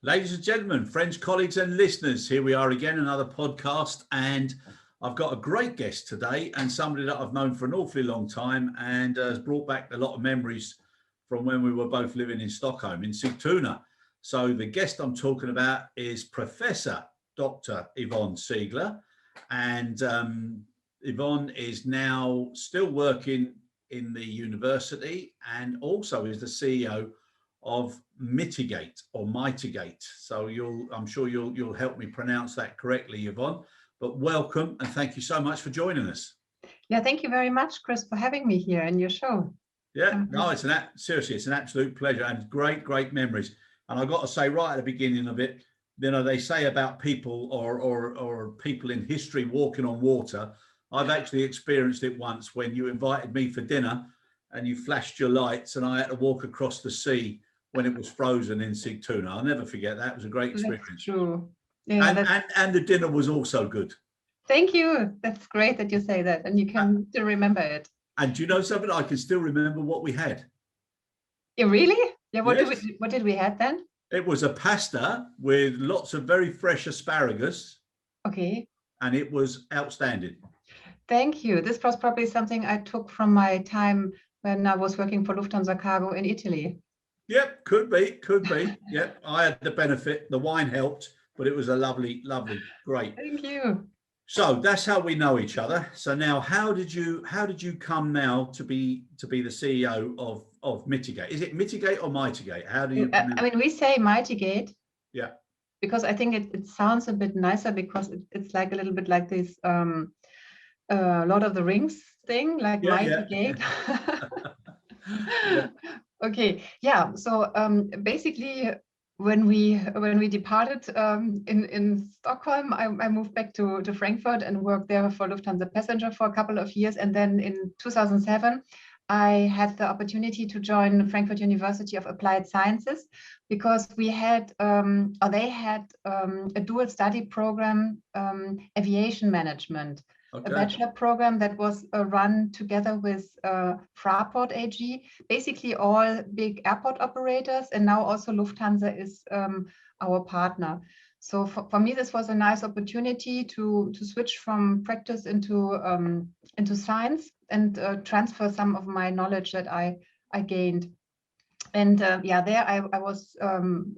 Ladies and gentlemen, friends, colleagues and listeners, here we are again, another podcast, and I've got a great guest today and somebody that I've known for an awfully long time and has brought back a lot of memories from when we were both living in Stockholm, in Sigtuna. So the guest I'm talking about is Professor Dr. Yvonne Ziegler, and Yvonne is now still working in the university and also is the CEO of Mytigate or Mytigate. So I'm sure you'll help me pronounce that correctly, Yvonne. But welcome and thank you so much for joining us. Yeah, thank you very much, Chris, for having me here in your show. Yeah, no, seriously, it's an absolute pleasure and great memories. And I've got to say right at the beginning of it, you know, they say about people or people in history walking on water. I've actually experienced it once when you invited me for dinner and you flashed your lights and I had to walk across the sea when it was frozen in Sigtuna. I'll never forget that. It was a great experience. That's true. Yeah, and the dinner was also good. Thank you. That's great that you say that and you can still remember it. And do you know something? I can still remember what we had. Yeah, really? Yeah, what Yes. did we have then? It was a pasta with lots of very fresh asparagus. Okay. And it was outstanding. Thank you. This was probably something I took from my time when I was working for Lufthansa Cargo in Italy. Yep, could be. Yep, I had the benefit. The wine helped, but it was a lovely, great. Thank you. So that's how we know each other. So now, how did you come now to be the CEO of Mytigate? Is it Mytigate or Mytigate? How do you? I mean, we say Mytigate. Yeah. Because I think it sounds a bit nicer because it's like a little bit like this Lord of the Rings thing, like Mytigate. Yeah. Okay, yeah. So basically, when we departed in Stockholm, I moved back to Frankfurt and worked there for Lufthansa Passenger for a couple of years, and then in 2007. I had the opportunity to join Frankfurt University of Applied Sciences because we had, they had a dual study program, aviation management, a bachelor program that was run together with Fraport AG, basically all big airport operators, and now also Lufthansa is our partner. So for me, this was a nice opportunity to switch from practice into science and transfer some of my knowledge that I gained. And there I was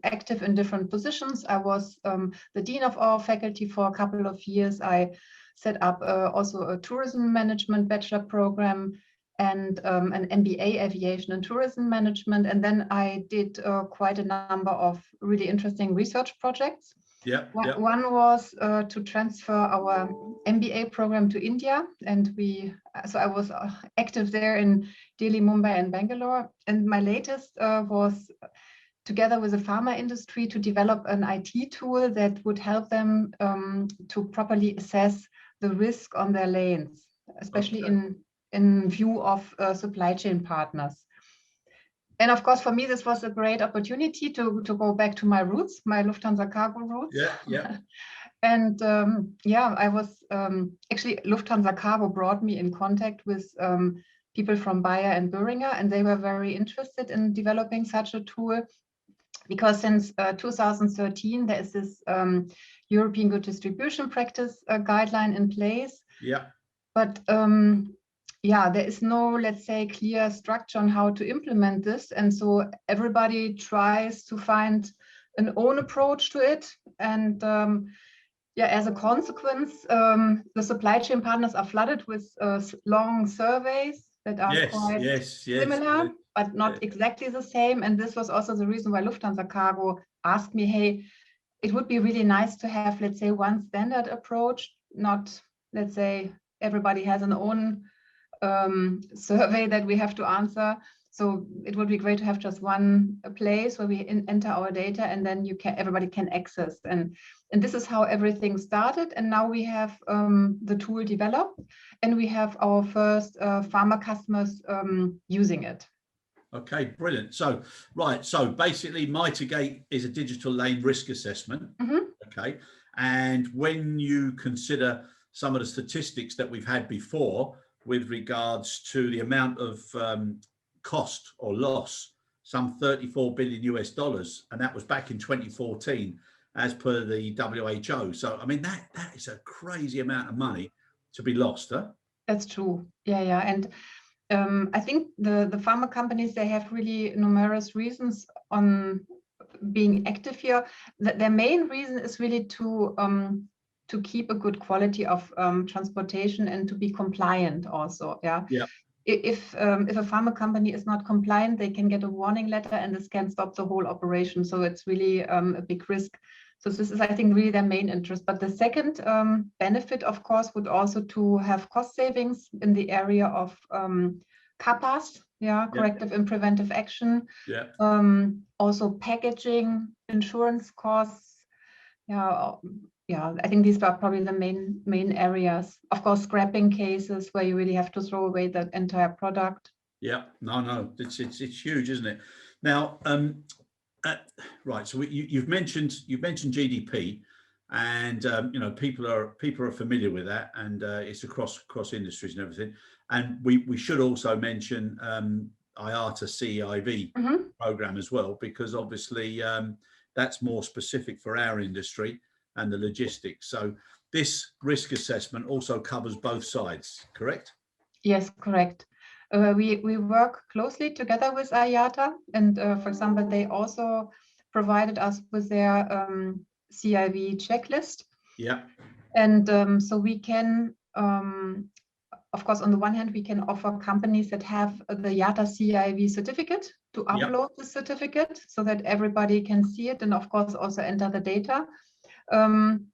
active in different positions. I was the dean of our faculty for a couple of years. I set up also a tourism management bachelor program and an MBA, Aviation and Tourism Management. And then I did quite a number of really interesting research projects. Yeah. One was to transfer our MBA program to India, and so I was active there in Delhi, Mumbai, and Bangalore. And my latest was together with the pharma industry to develop an IT tool that would help them to properly assess the risk on their lanes, especially in view of supply chain partners. And of course, for me, this was a great opportunity to go back to my roots, my Lufthansa Cargo roots. Yeah. And I was actually, Lufthansa Cargo brought me in contact with people from Bayer and Boehringer, and they were very interested in developing such a tool because since 2013, there is this European Good Distribution Practice guideline in place. Yeah. But there is no, let's say, clear structure on how to implement this. And so everybody tries to find an own approach to it. And as a consequence, the supply chain partners are flooded with long surveys that are quite similar, but not exactly the same. And this was also the reason why Lufthansa Cargo asked me, hey, it would be really nice to have, let's say, one standard approach, not, let's say, everybody has an own survey that we have to answer. So it would be great to have just one place where we enter our data, and then everybody can access. And this is how everything started. And now we have the tool developed, and we have our first pharma customers using it. Okay, brilliant. So basically, Mytigate is a digital lane risk assessment. Mm-hmm. Okay, and when you consider some of the statistics that we've had before with regards to the amount of cost or loss some 34 billion US dollars, and that was back in 2014 as per the WHO. So I mean that is a crazy amount of money to be lost, huh? That's true. Yeah. And I think the pharma companies, they have really numerous reasons on being active here. Their main reason is really to keep a good quality of transportation and to be compliant also. Yeah. If a pharma company is not compliant, they can get a warning letter and this can stop the whole operation. So it's really a big risk. So this is, I think, really their main interest. But the second benefit, of course, would also to have cost savings in the area of CAPAs, corrective and preventive action. Also packaging, insurance costs. I think these are probably the main areas. Of course, scrapping cases where you really have to throw away the entire product. No, it's huge, isn't it? Now, right. So you've mentioned GDP, and people are familiar with that, and it's across industries and everything. And we should also mention IATA CEIV program as well, because obviously that's more specific for our industry and the logistics. So this risk assessment also covers both sides, correct? Yes, correct. We work closely together with IATA, and for example, they also provided us with their CEIV checklist. And so we can, of course, on the one hand, we can offer companies that have the IATA CEIV certificate to upload the certificate so that everybody can see it, and of course also enter the data.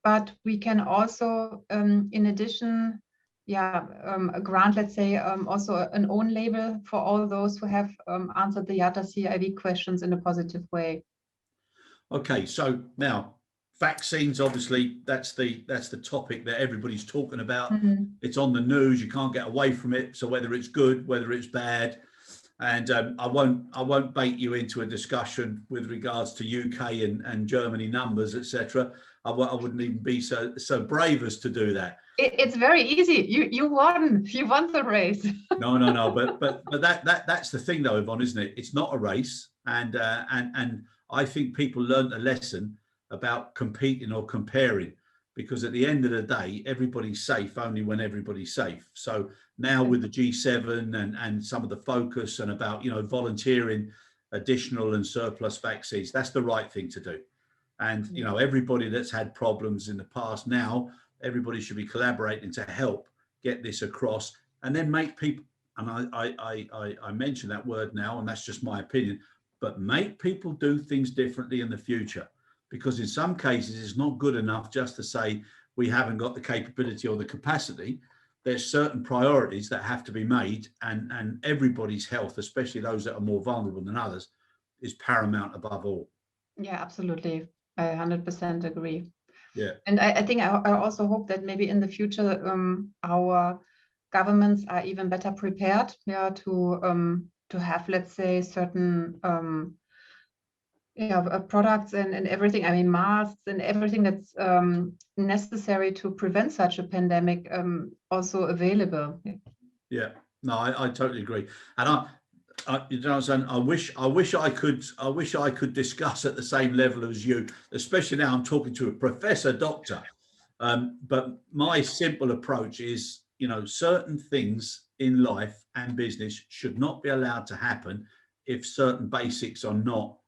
But we can also, in addition, grant, let's say, also an own label for all those who have answered the IATA CEIV questions in a positive way. Okay, so now vaccines, obviously, that's the topic that everybody's talking about. It's on the news. You can't get away from it. So whether it's good, whether it's bad, and I won't bait you into a discussion with regards to UK and Germany numbers, etc. I wouldn't even be so brave as to do that. It's very easy. You won the race. No. But that's the thing, though, Yvonne, isn't it? It's not a race, and I think people learned a lesson about competing or comparing, because at the end of the day, everybody's safe only when everybody's safe. So now with the G7 and some of the focus and about volunteering additional and surplus vaccines, that's the right thing to do. And everybody that's had problems in the past, now everybody should be collaborating to help get this across, and then make people, and I mention that word now, and that's just my opinion, but make people do things differently in the future, because in some cases it's not good enough just to say we haven't got the capability or the capacity. There's certain priorities that have to be made, and everybody's health, especially those that are more vulnerable than others, is paramount above all. Yeah, absolutely. I 100% agree. Yeah. And I think I also hope that maybe in the future our governments are even better prepared to have, let's say, certain products and everything. I mean, masks and everything that's necessary to prevent such a pandemic also available. Yeah, no, I totally agree. And I wish I could discuss at the same level as you, especially now I'm talking to a professor doctor. But my simple approach is, certain things in life and business should not be allowed to happen if certain basics are not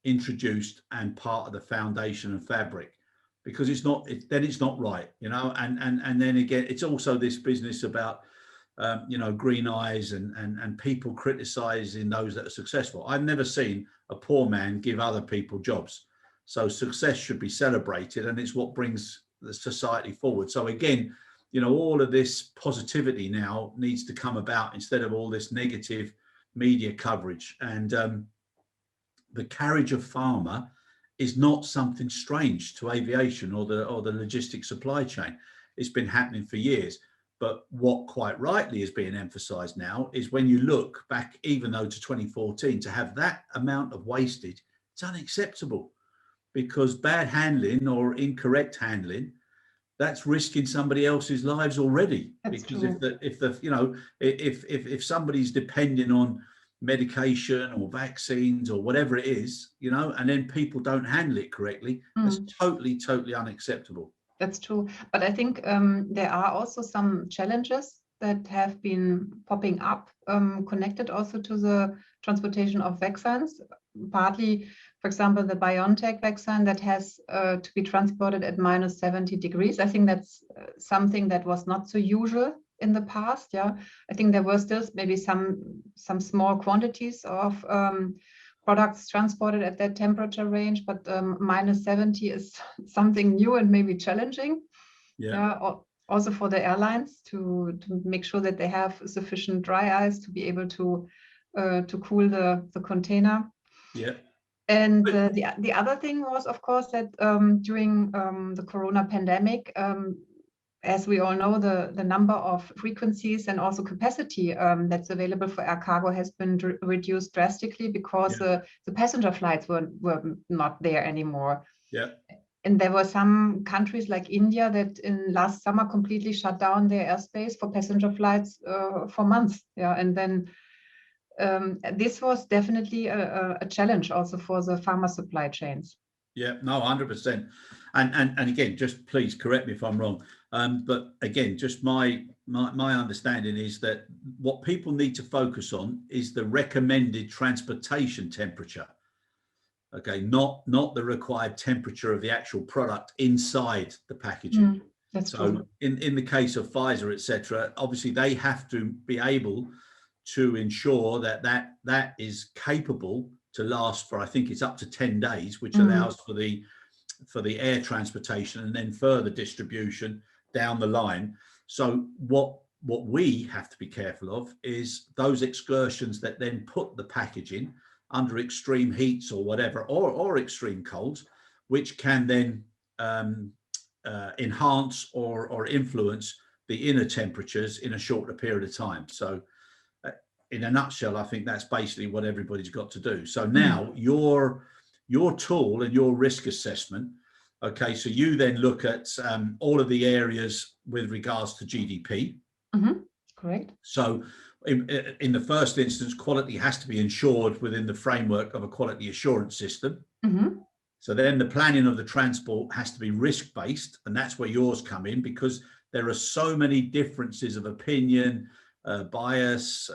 introduced and part of the foundation and fabric, because it's not right, and then again, it's also this business about green eyes and people criticizing those that are successful. I've never seen a poor man give other people jobs. So success should be celebrated, and it's what brings the society forward. So again, all of this positivity now needs to come about instead of all this negative media coverage. And the carriage of pharma is not something strange to aviation or the logistics supply chain. It's been happening for years. But what quite rightly is being emphasized now is when you look back, even though to 2014, to have that amount of wastage, it's unacceptable, because bad handling or incorrect handling, that's risking somebody else's lives already. That's because true. if somebody's depending on medication or vaccines or whatever it is, you know, and then people don't handle it correctly. That's totally unacceptable. That's true. But I think there are also some challenges that have been popping up, connected also to the transportation of vaccines. Partly, for example, the BioNTech vaccine that has to be transported at minus 70 degrees. I think that's something that was not so usual in the past. Yeah, I think there were still maybe some small quantities of products transported at that temperature range, but minus 70 is something new and maybe challenging. Yeah. Also for the airlines to make sure that they have sufficient dry ice to be able to cool the container. Yeah. And the other thing was, of course, that during the Corona pandemic, as we all know, the number of frequencies and also capacity that's available for air cargo has been reduced drastically because the passenger flights were not there anymore. Yeah. And there were some countries like India that in last summer completely shut down their airspace for passenger flights for months. Yeah, and then this was definitely a challenge also for the pharma supply chains. Yeah, no, 100%. And again, just please correct me if I'm wrong. But again, just my understanding is that what people need to focus on is the recommended transportation temperature. Okay, not the required temperature of the actual product inside the packaging. That's so true. in the case of Pfizer, etc., obviously they have to be able to ensure that is capable to last for, I think it's up to 10 days, which allows for the air transportation and then further distribution down the line. So what we have to be careful of is those excursions that then put the packaging under extreme heats or whatever, or extreme colds, which can then enhance or influence the inner temperatures in a shorter period of time. So in a nutshell, I think that's basically what everybody's got to do. So now your tool and your risk assessment, okay, so you then look at all of the areas with regards to GDP. Correct. So in the first instance, quality has to be ensured within the framework of a quality assurance system. So then the planning of the transport has to be risk-based, and that's where yours come in, because there are so many differences of opinion, bias,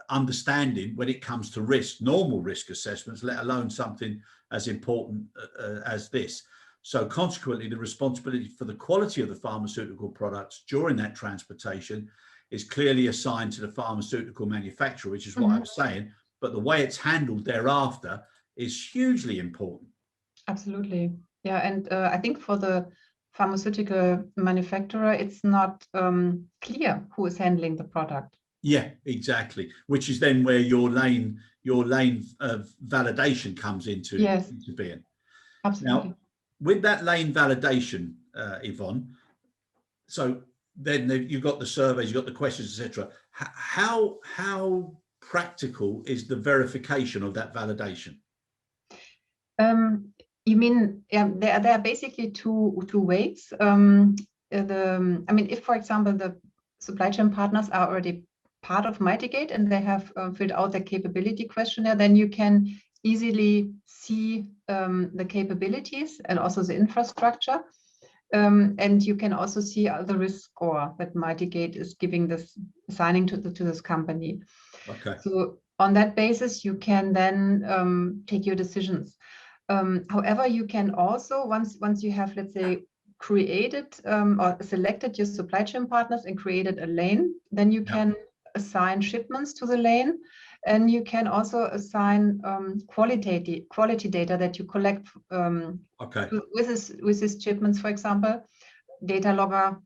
understanding when it comes to risk, normal risk assessments, let alone something as important as this. So consequently, the responsibility for the quality of the pharmaceutical products during that transportation is clearly assigned to the pharmaceutical manufacturer, which is what I was saying, but the way it's handled thereafter is hugely important. Absolutely. Yeah, and I think for the pharmaceutical manufacturer, it's not clear who is handling the product. Yeah, exactly. Which is then where your lane of validation comes into being. Absolutely. Now, with that lane validation, Yvonne, so then you've got the surveys, you've got the questions, etc. How practical is the verification of that validation? You mean, there are basically two ways. If, for example, the supply chain partners are already part of Mytigate and they have filled out their capability questionnaire, then you can easily see the capabilities and also the infrastructure. And you can also see the risk score that Mytigate is assigning to this company. Okay. So on that basis, you can then take your decisions. However, you can also, once you have, let's say, created or selected your supply chain partners and created a lane, then you can assign shipments to the lane, and you can also assign quality data that you collect with these shipments, for example, data logger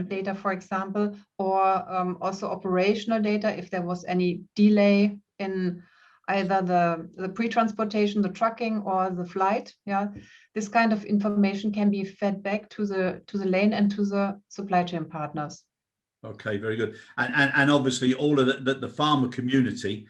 data, for example, or also operational data if there was any delay in either the pre-transportation, the trucking, or the flight. Yeah, this kind of information can be fed back to the lane and to the supply chain partners. Okay, very good. And obviously all of the pharma community,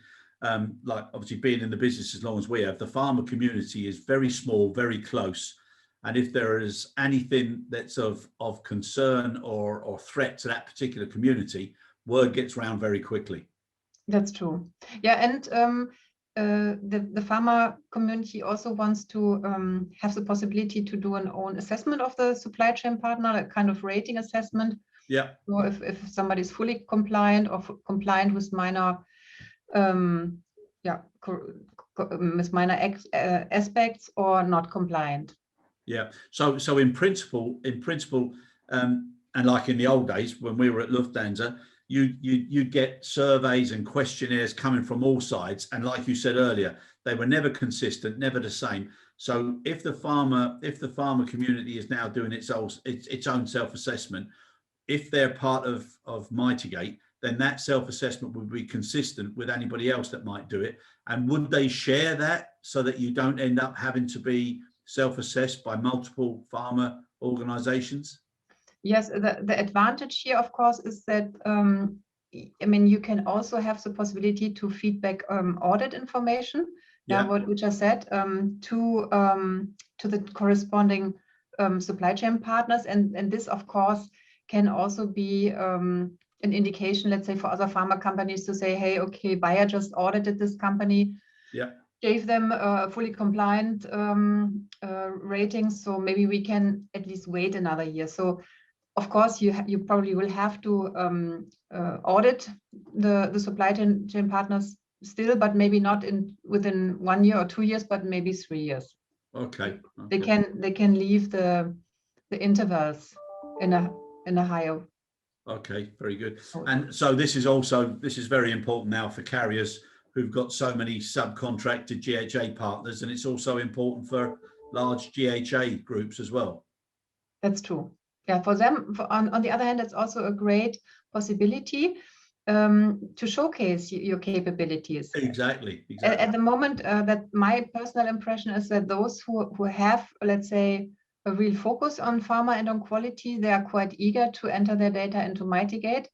like obviously being in the business as long as we have, the pharma community is very small, very close. And if there is anything that's of concern or threat to that particular community, word gets around very quickly. That's true. Yeah, and the pharma community also wants to have the possibility to do an own assessment of the supply chain partner, a kind of rating assessment. Yeah. So if somebody is fully compliant or compliant with minor, with minor aspects or not compliant. Yeah. So in principle, and like in the old days when we were at Lufthansa, you get surveys and questionnaires coming from all sides, and like you said earlier, they were never consistent, never the same. So if the pharma community is now doing its own self-assessment, if they're part of Mytigate, then that self-assessment would be consistent with anybody else that might do it. And would they share that so that you don't end up having to be self-assessed by multiple pharma organizations? Yes, the advantage here, of course, is that I mean, you can also have the possibility to feedback audit information, which I said, to the corresponding supply chain partners, and this, of course, can also be an indication, let's say, for other pharma companies to say, hey, okay, Bayer just audited this company. Yeah. Gave them fully compliant ratings, so maybe we can at least wait another year. So of course you probably will have to audit the supply chain partners still, but maybe not within 1 year or 2 years, but maybe 3 years. Okay. They can leave the intervals in a higher. Okay, very good. And so this is very important now for carriers who've got so many subcontracted GHA partners, and it's also important for large GHA groups as well. That's true. Yeah, for them, on the other hand, it's also a great possibility to showcase your capabilities. Exactly. At the moment, that my personal impression is that those who have, let's say, a real focus on pharma and on quality, they are quite eager to enter their data into Mytigate.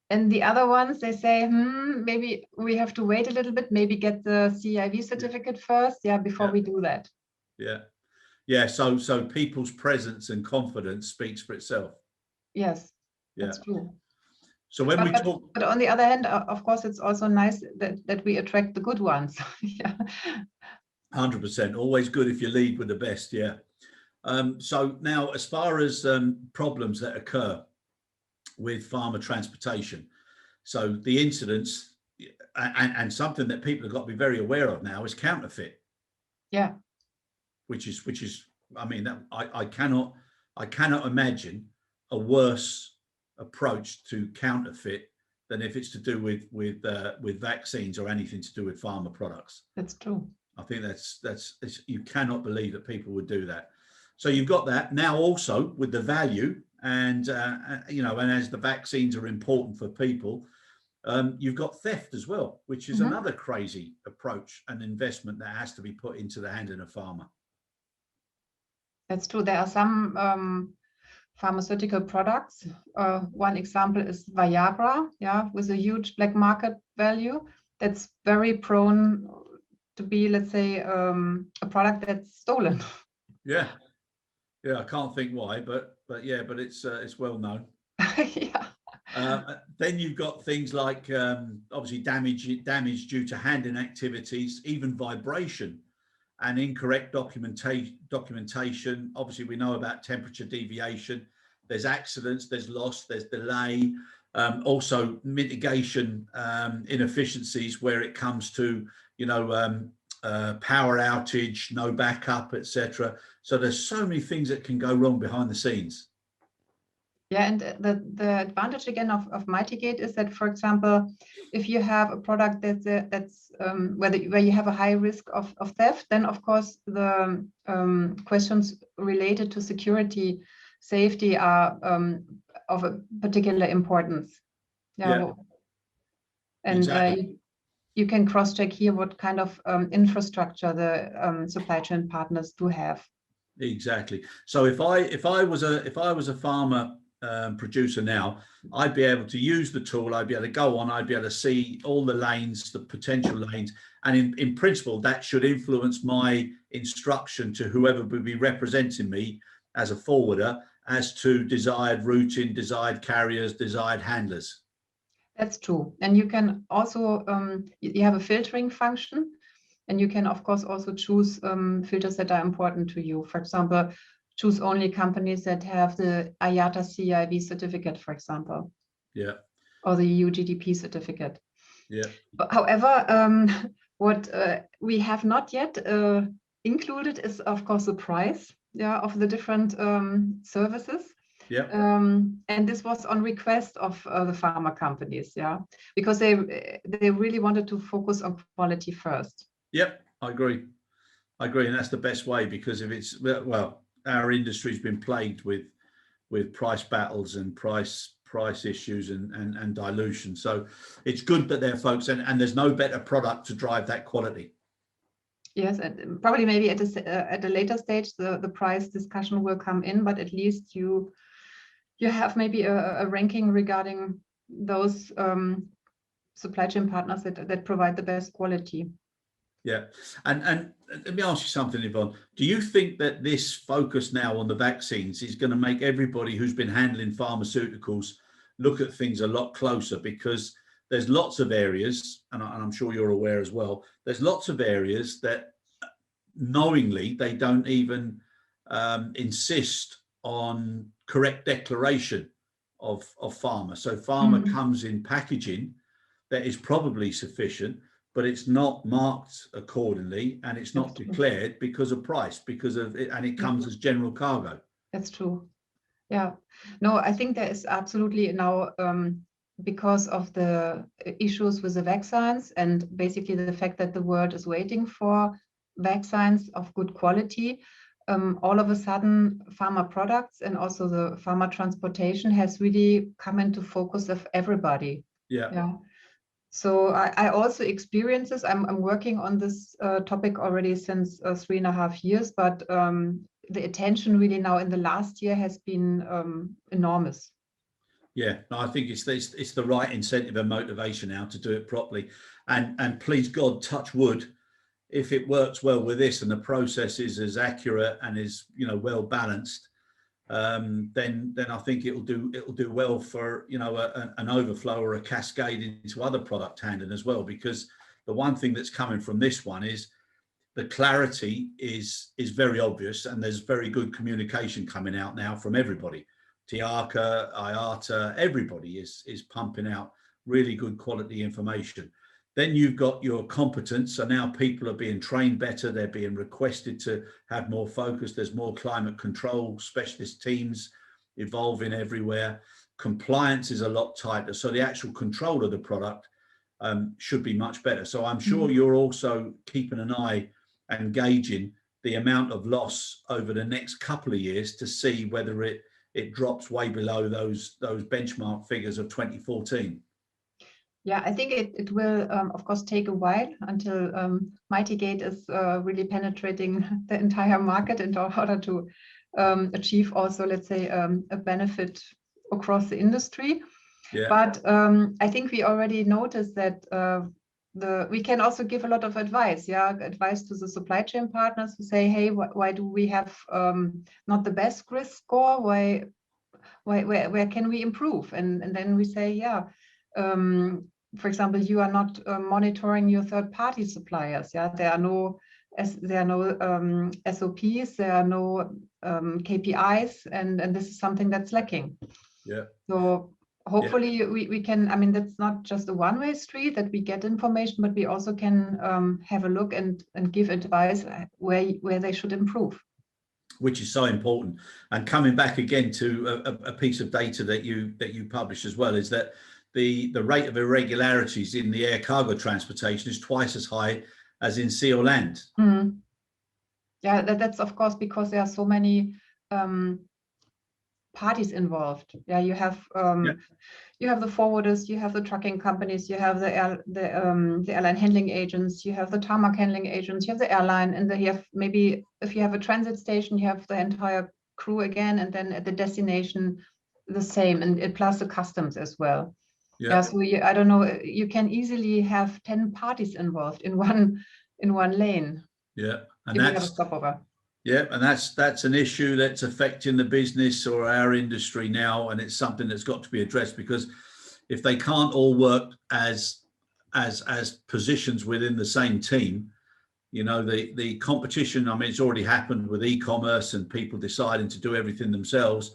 And the other ones, they say, maybe we have to wait a little bit, maybe get the CEIV certificate first, before we do that. Yeah. So people's presence and confidence speaks for itself. Yes, that's true. So when we talk, but on the other hand, of course, it's also nice that we attract the good ones. 100%, always good if you lead with the best. Yeah. So now, as far as problems that occur with pharma transportation, so the incidents and something that people have got to be very aware of now is counterfeit. Yeah. Which is, I mean, that I cannot imagine a worse approach to counterfeit than if it's to do with vaccines or anything to do with pharma products. That's true. I think that's you cannot believe that people would do that. So you've got that now also with the value, and and as the vaccines are important for people, you've got theft as well, which is another crazy approach and investment that has to be put into the hand of a pharma. That's true. There are some pharmaceutical products. One example is Viagra, with a huge black market value. That's very prone to be, let's say, a product that's stolen. Yeah, I can't think why, but it's well known. Then you've got things like obviously damage due to handling activities, even vibration and incorrect documentation. Obviously, we know about temperature deviation. There's accidents, there's loss, there's delay. Also, mitigation inefficiencies where it comes to power outage, no backup, etc. So there's so many things that can go wrong behind the scenes. Yeah, and the advantage again of Mytigate is that, for example, if you have a product that's where you have a high risk of theft, then of course the questions related to security, safety are of a particular importance. And exactly. You can cross-check here what kind of infrastructure the supply chain partners do have. Exactly. So if I was a pharma producer now, I'd be able to use the tool. I'd be able to go on. I'd be able to see all the lanes, the potential lanes, and in principle, that should influence my instruction to whoever would be representing me as a forwarder as to desired routing, desired carriers, desired handlers. That's true. And you can also, you have a filtering function, and you can, of course, also choose filters that are important to you. For example, choose only companies that have the IATA CEIV certificate, for example. Yeah. Or the EU GDP certificate. Yeah. But however, what we have not yet included is, of course, the price, yeah, of the different services. Yeah. And this was on request of the pharma companies, yeah, because they really wanted to focus on quality first. Yep, I agree, and that's the best way, because if it's, well, our industry's been plagued with price battles and price issues and dilution. So it's good that they're folks, and there's no better product to drive that quality. Yes, and probably maybe at a later stage the price discussion will come in, but at least you have maybe a ranking regarding those supply chain partners that provide the best quality. Yeah, and let me ask you something, Yvonne. Do you think that this focus now on the vaccines is going to make everybody who's been handling pharmaceuticals look at things a lot closer? Because there's lots of areas, and I'm sure you're aware as well, there's lots of areas that knowingly they don't even insist on correct declaration of pharma. So pharma comes in packaging that is probably sufficient, but it's not marked accordingly, and it's not declared because of price, because of it, and it comes as general cargo. That's true. Yeah. No, I think there is absolutely now, because of the issues with the vaccines and basically the fact that the world is waiting for vaccines of good quality, all of a sudden pharma products and also the pharma transportation has really come into focus of everybody. Yeah. So I also experience this. I'm working on this topic already since 3.5 years, but the attention really now in the last year has been enormous. Yeah, no, I think it's the right incentive and motivation now to do it properly, and please God, touch wood, if it works well with this and the process is as accurate and is, you know, well balanced, then I think it'll do well for, you know, an overflow or a cascade into other product handling as well. Because the one thing that's coming from this one is the clarity is very obvious, and there's very good communication coming out now from everybody. TIACA, IATA, everybody is pumping out really good quality information. Then you've got your competence. So now people are being trained better. They're being requested to have more focus. There's more climate control specialist teams evolving everywhere. Compliance is a lot tighter. So the actual control of the product should be much better. So I'm sure you're also keeping an eye and gauging the amount of loss over the next couple of years to see whether it drops way below those benchmark figures of 2014. Yeah, I think it will, of course, take a while until Mytigate is really penetrating the entire market in order to achieve also, let's say, a benefit across the industry. Yeah. But I think we already noticed that we can also give a lot of advice, advice to the supply chain partners to say, hey, why do we have not the best risk score? Where can we improve? And then we say, for example, you are not monitoring your third-party suppliers. There are no SOPs, there are no KPIs, and this is something that's lacking. Yeah. So hopefully we can. I mean, that's not just a one-way street that we get information, but we also can have a look and give advice where they should improve. Which is so important. And coming back again to a piece of data that you publish as well, is that the rate of irregularities in the air cargo transportation is twice as high as in sea or land. Mm. Yeah, that's of course because there are so many parties involved. Yeah, you have the forwarders, you have the trucking companies, you have the airline handling agents, you have the tarmac handling agents, you have the airline, and then you have maybe if you have a transit station, you have the entire crew again, and then at the destination the same, and plus the customs as well. Yeah, so I don't know, you can easily have 10 parties involved in one lane. Yeah, and if you have a stopover. Yeah, and that's an issue that's affecting the business or our industry now, and it's something that's got to be addressed, because if they can't all work as positions within the same team, you know, the competition, I mean, it's already happened with e-commerce and people deciding to do everything themselves.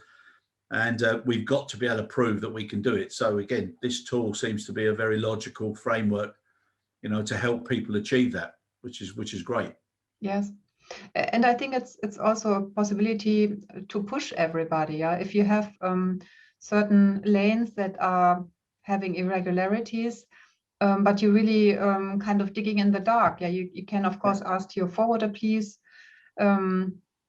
And we've got to be able to prove that we can do it. So again, this tool seems to be a very logical framework, you know, to help people achieve that, which is great. Yes. And I think it's also a possibility to push everybody. Yeah? If you have certain lanes that are having irregularities, but you really kind of digging in the dark. Yeah, you can of course ask your forwarder, please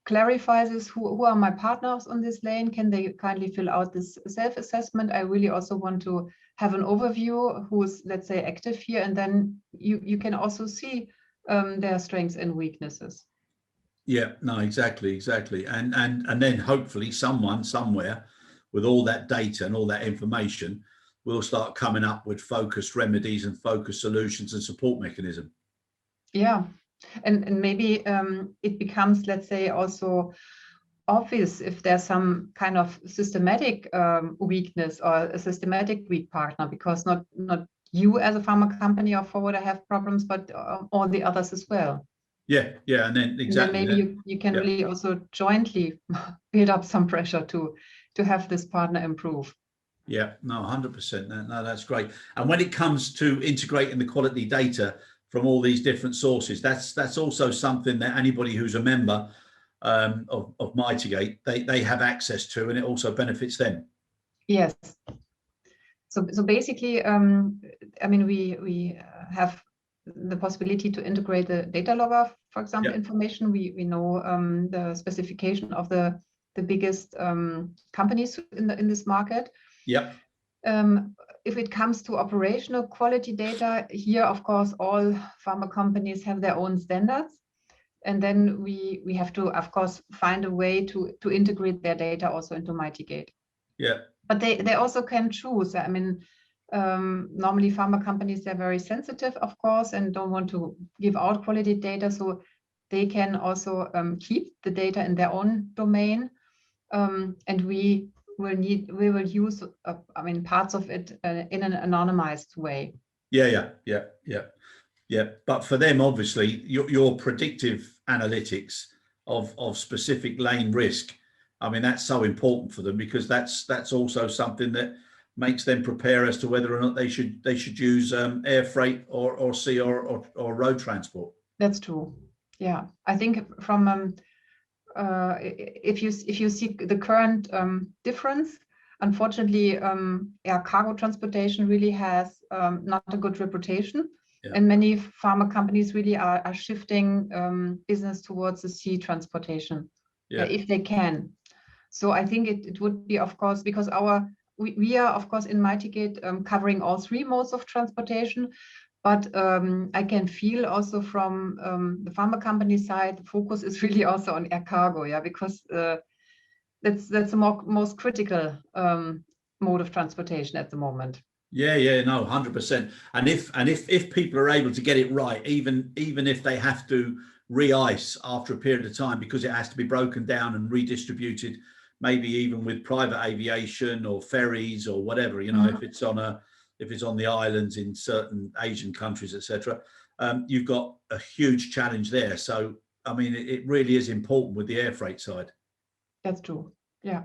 clarify this. Who are my partners on this lane? Can they kindly fill out this self-assessment? I really also want to have an overview who's, let's say, active here, and then you can also see their strengths and weaknesses. Yeah, no, exactly. And then hopefully someone somewhere with all that data and all that information will start coming up with focused remedies and focused solutions and support mechanism. Yeah, and maybe it becomes, let's say, also obvious if there's some kind of systematic weakness or a systematic weak partner, because not you as a pharma company or forwarder have problems, but all the others as well. Yeah, and then exactly. And then maybe you can really also jointly build up some pressure to have this partner improve. Yeah, no, 100%. No, that's great. And when it comes to integrating the quality data from all these different sources, that's also something that anybody who's a member of Mytigate, they have access to, and it also benefits them. Yes. So basically, I mean, we have the possibility to integrate the data logger, for example, information. We know the specification of the biggest companies in this market. Yep. If it comes to operational quality data, here, of course, all pharma companies have their own standards. And then we have to, of course, find a way to integrate their data also into Mytigate. Yeah. But they also can choose. I mean, normally pharma companies, they're very sensitive, of course, and don't want to give out quality data. So they can also keep the data in their own domain. And we will use, I mean, parts of it in an anonymized way. Yeah. But for them, obviously, your predictive analytics of specific lane risk, I mean, that's so important for them, because that's also something that makes them prepare as to whether or not they should use air freight or sea or road transport. That's true. Yeah, I think from if you see the current difference, unfortunately, air cargo transportation really has not a good reputation. Yeah. And many pharma companies really are shifting business towards the sea transportation, if they can. So I think it would be, of course, because we are, of course, in Mytigate covering all three modes of transportation. But I can feel also from the pharma company side, the focus is really also on air cargo, because that's the most critical mode of transportation at the moment. Yeah, no, 100%. And if people are able to get it right, even if they have to re-ice after a period of time because it has to be broken down and redistributed, maybe even with private aviation or ferries or whatever, you know, if it's on the islands in certain Asian countries, etc., you've got a huge challenge there. So, I mean, it really is important with the air freight side. That's true. Yeah.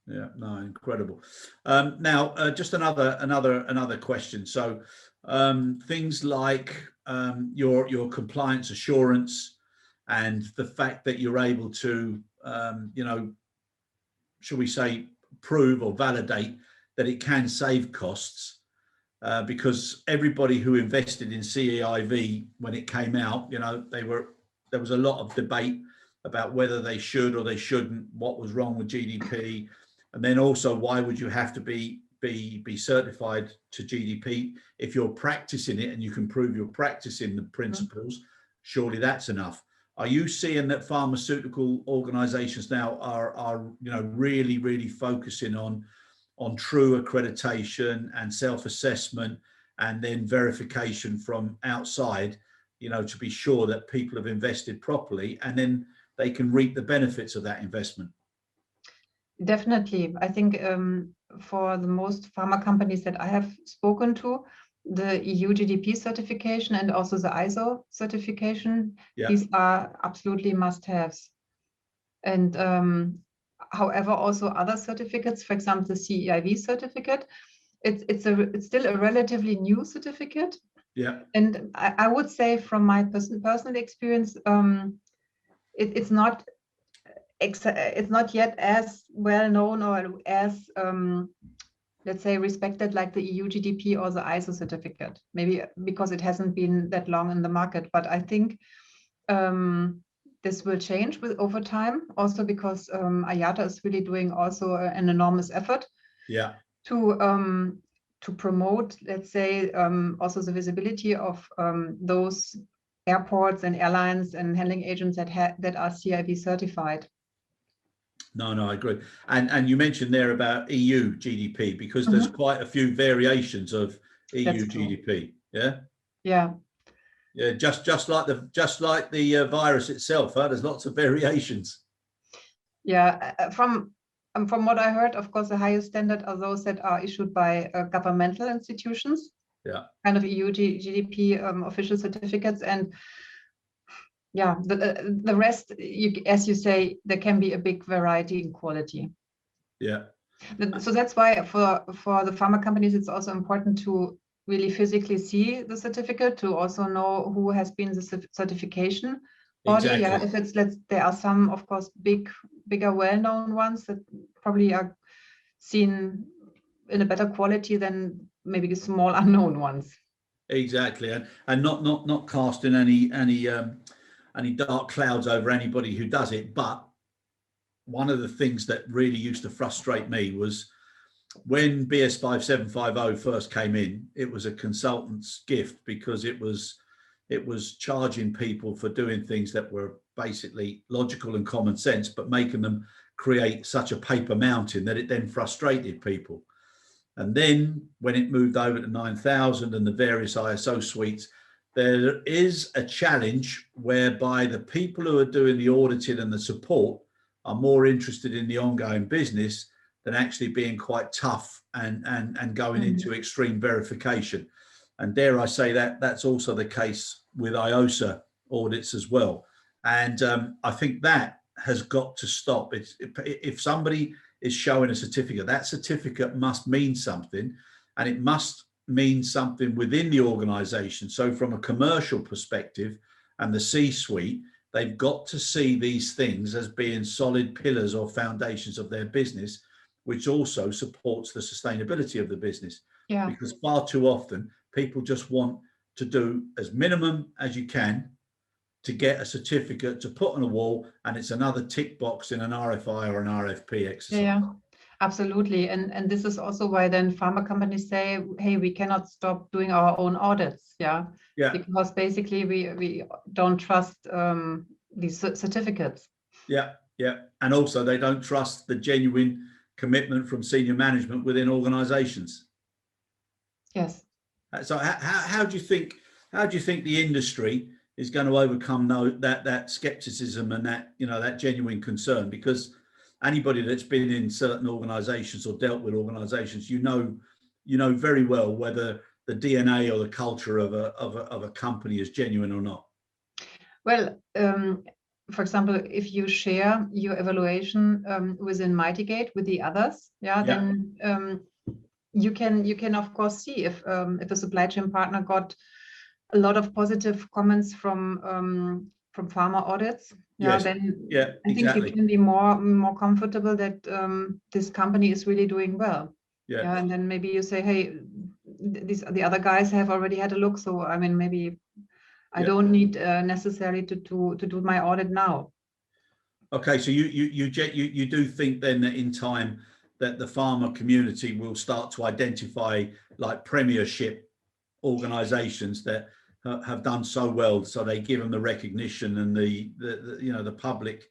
Yeah, no, incredible. Now, just another question. So, things like your compliance assurance and the fact that you're able to, you know, shall we say, prove or validate that it can save costs, because everybody who invested in CEIV when it came out, you know, there was a lot of debate about whether they should or they shouldn't, what was wrong with GDP, and then also why would you have to be certified to GDP if you're practicing it and you can prove you're practicing the principles? Surely that's enough. Are you seeing that pharmaceutical organizations now are you know, really focusing on true accreditation and self-assessment and then verification from outside, you know, to be sure that people have invested properly and then they can reap the benefits of that investment? Definitely. I think for the most pharma companies that I have spoken to, the EU GDP certification and also the ISO certification, these are absolutely must-haves. And however, also other certificates, for example, the CEIV certificate, it's still a relatively new certificate. Yeah. And I would say from my personal experience, it's not yet as well known or as let's say respected like the EU GDP or the ISO certificate, maybe because it hasn't been that long in the market. But I think this will change over time, also because IATA is really doing also an enormous effort to promote, let's say, also the visibility of those airports and airlines and handling agents that are CEIV certified. No, I agree. And you mentioned there about EU GDP, because there's quite a few variations of EU GDP. Yeah. Yeah. Yeah. Just like the virus itself, huh? There's lots of variations. Yeah. From what I heard, of course, the highest standard are those that are issued by governmental institutions. Yeah. Kind of EU GDP official certificates. And yeah, the rest, as you say, there can be a big variety in quality. Yeah. So that's why for the pharma companies, it's also important to really physically see the certificate, to also know who has been the certification body. Exactly. Yeah, if there are some, of course, bigger, well-known ones that probably are seen in a better quality than maybe the small unknown ones. Exactly, and not casting any dark clouds over anybody who does it. But one of the things that really used to frustrate me was when BS 5750 first came in, it was a consultant's gift, because it was charging people for doing things that were basically logical and common sense, but making them create such a paper mountain that it then frustrated people. And then when it moved over to 9000 and the various ISO suites, there is a challenge whereby the people who are doing the auditing and the support are more interested in the ongoing business than actually being quite tough and going into extreme verification. And dare I say that's also the case with IOSA audits as well. And I think that has got to stop. If somebody is showing a certificate, that certificate must mean something, and it must mean something within the organization. So from a commercial perspective and the C-suite, they've got to see these things as being solid pillars or foundations of their business, which also supports the sustainability of the business. Yeah. Because far too often people just want to do as minimum as you can to get a certificate to put on a wall, and it's another tick box in an RFI or an RFP exercise. Yeah, absolutely. And this is also why then pharma companies say, hey, we cannot stop doing our own audits. Yeah. Because basically we don't trust these certificates. Yeah. And also they don't trust the genuine commitment from senior management within organizations. Yes. So how do you think the industry is going to overcome that skepticism and that genuine concern? Because anybody that's been in certain organizations or dealt with organizations, you know very well whether the DNA or the culture of a company is genuine or not. Well, for example, if you share your evaluation within Mytigate with the others, then you can of course see if a supply chain partner got a lot of positive comments from pharma audits. Then I think you can be more comfortable that this company is really doing well. And then maybe you say, hey, the other guys have already had a look, so I mean maybe I don't need necessarily to do my audit now. Okay, so you do think then that in time that the pharma community will start to identify like premiership organizations that have done so well, so they give them the recognition and the public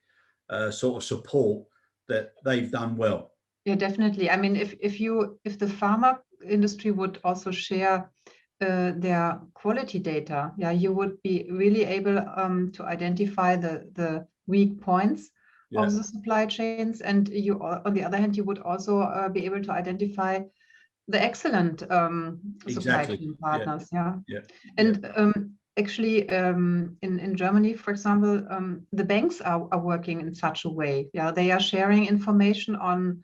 sort of support that they've done well. Yeah, definitely. I mean, if the pharma industry would also share their quality data, you would be really able to identify the weak points of the supply chains, and you, on the other hand, you would also be able to identify the excellent supply chain partners. And actually, in Germany, for example, the banks are working in such a way. They are sharing information on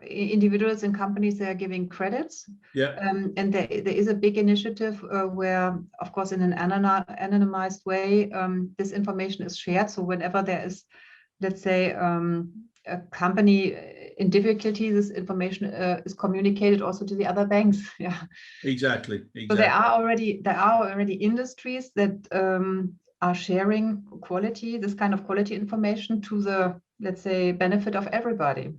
individuals and companies. They are giving credits. And there is a big initiative where, of course, in an anonymized way, this information is shared. So whenever there is, let's say, a company in difficulty, this information is communicated also to the other banks. Exactly. So there are already industries that are sharing this kind of quality information to the, let's say, benefit of everybody.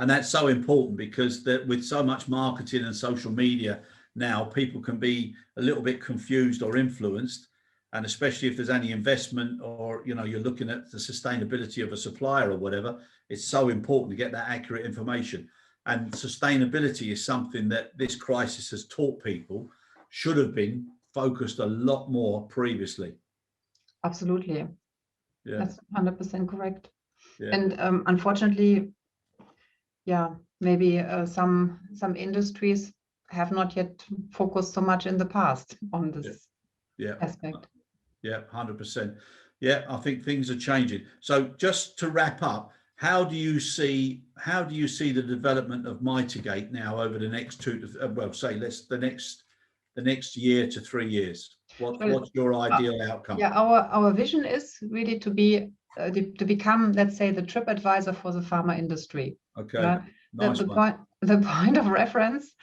And that's so important, because with so much marketing and social media now, people can be a little bit confused or influenced. And especially if there's any investment, or you're looking at the sustainability of a supplier or whatever, it's so important to get that accurate information. And sustainability is something that this crisis has taught people should have been focused a lot more previously. Absolutely. That's 100% correct. And unfortunately, maybe some industries have not yet focused so much in the past on this aspect. 100%. I think things are changing. So just to wrap up, how do you see the development of Mytigate now over the next the next year to 3 years? What's your ideal outcome? Our vision is really to become, let's say, the trip advisor for the pharma industry. Okay. Nice the point of reference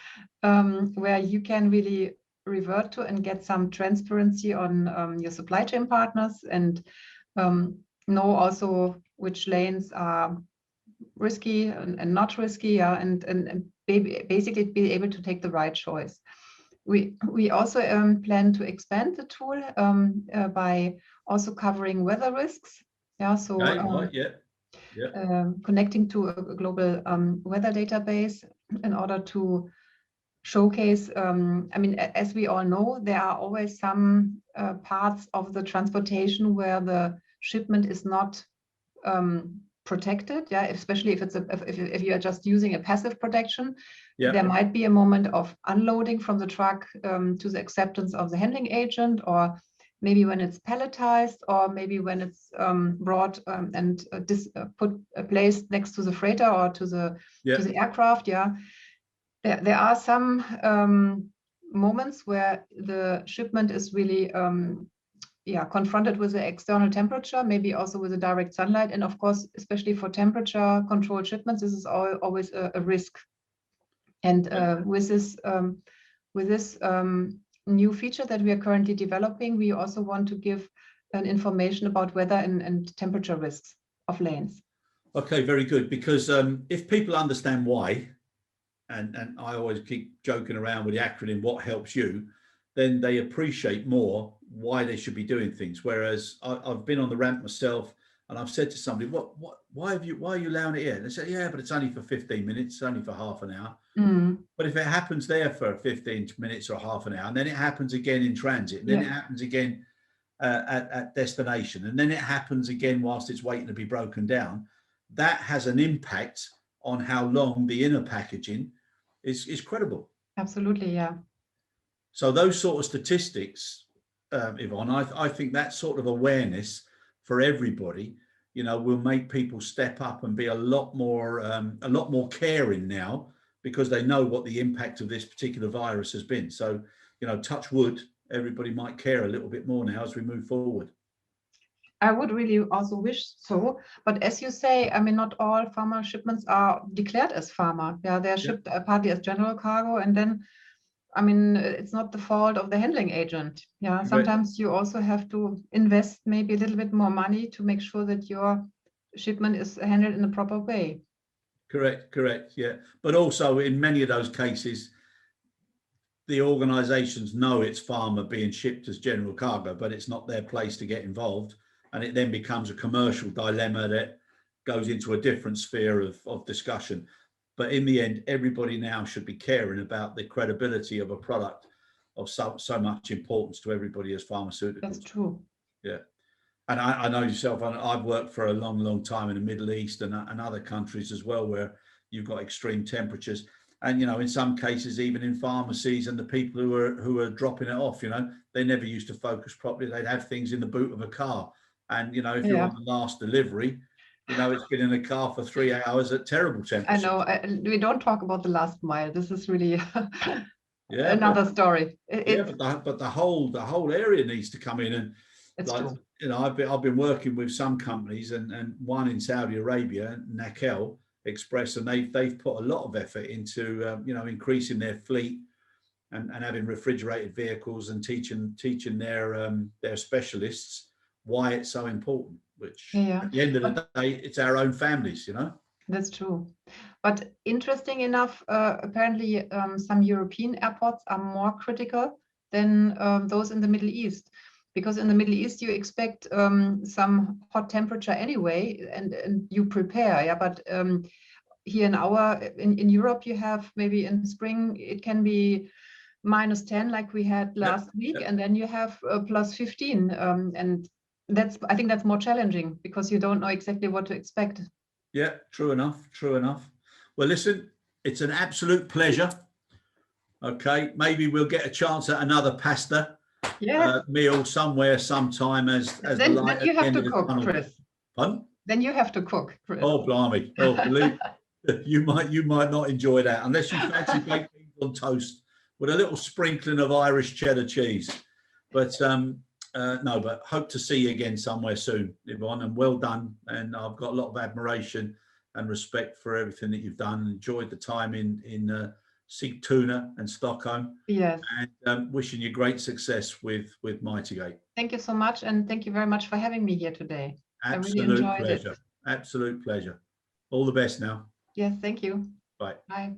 where you can really revert to and get some transparency on your supply chain partners, and know also which lanes are risky and not risky, and basically be able to take the right choice. We also plan to expand the tool by also covering weather risks. Connecting to a global weather database in order to showcase, as we all know, there are always some parts of the transportation where the shipment is not protected, especially if you are just using a passive protection. There might be a moment of unloading from the truck to the acceptance of the handling agent, or maybe when it's palletized, or maybe when it's brought and placed next to the freighter or to the aircraft. There are some moments where the shipment is really confronted with the external temperature, maybe also with the direct sunlight, and of course, especially for temperature controlled shipments, this is always a risk. And with this new feature that we are currently developing, we also want to give an information about weather and temperature risks of lanes. Okay, very good. Because if people understand why, and I always keep joking around with the acronym, what helps you, then they appreciate more why they should be doing things. Whereas I've been on the ramp myself, and I've said to somebody, why are you allowing it here? And they say, but it's only for 15 minutes, it's only for half an hour. But if it happens there for 15 minutes or half an hour, and then it happens again in transit, and then it happens again at destination, and then it happens again whilst it's waiting to be broken down, that has an impact on how long the inner packaging is credible. Absolutely, So those sort of statistics, Yvonne, I think that sort of awareness for everybody, will make people step up and be a lot more caring now, because they know what the impact of this particular virus has been. So, touch wood, everybody might care a little bit more now as we move forward. I would really also wish so, but as you say, not all pharma shipments are declared as pharma. They're shipped partly as general cargo, and then, it's not the fault of the handling agent. Sometimes you also have to invest maybe a little bit more money to make sure that your shipment is handled in the proper way. Correct. But also in many of those cases, the organizations know it's pharma being shipped as general cargo, but it's not their place to get involved. And it then becomes a commercial dilemma that goes into a different sphere of discussion. But in the end, everybody now should be caring about the credibility of a product of so much importance to everybody as pharmaceuticals. That's true. And I know yourself, I've worked for a long time in the Middle East and other countries as well, where you've got extreme temperatures. And, you know, in some cases, even in pharmacies, and the people who are dropping it off, you know, they never used to focus properly. They'd have things in the boot of a car. And, you know, if you're on the last delivery, you know, it's been in a car for 3 hours at terrible temperatures. I know. We don't talk about the last mile. This is really another story. But the whole area needs to come in. And it's like, true. you know, I've been working with some companies, and one in Saudi Arabia, Nakel Express, and they've put a lot of effort into you know, increasing their fleet and having refrigerated vehicles, and teaching their specialists why it's so important. Which at the end of the day, it's our own families, you know. That's true. But interesting enough, apparently some European airports are more critical than those in the Middle East. Because in the Middle East, you expect some hot temperature anyway, and you prepare. Yeah, but here in Europe, you have maybe in spring, it can be -10 like we had last week, and then you have +15. And I think that's more challenging because you don't know exactly what to expect. Yeah, true enough. Well, listen, it's an absolute pleasure. Okay, maybe we'll get a chance at another pasta meal somewhere, sometime. Then you have to cook, Chris. Pardon? Then you have to cook, Chris. Oh, blimey! Oh, believe you might not enjoy that unless you fancy baked beans on toast with a little sprinkling of Irish cheddar cheese. But no, but hope to see you again somewhere soon, Yvonne. And well done. And I've got a lot of admiration and respect for everything that you've done. Enjoyed the time in Sigtuna and Stockholm. Yes. And wishing you great success with Mytigate. Thank you so much, and thank you very much for having me here today. Absolute I really enjoyed pleasure. it. Absolute pleasure. All the best now. Yes, thank you. Bye. Bye.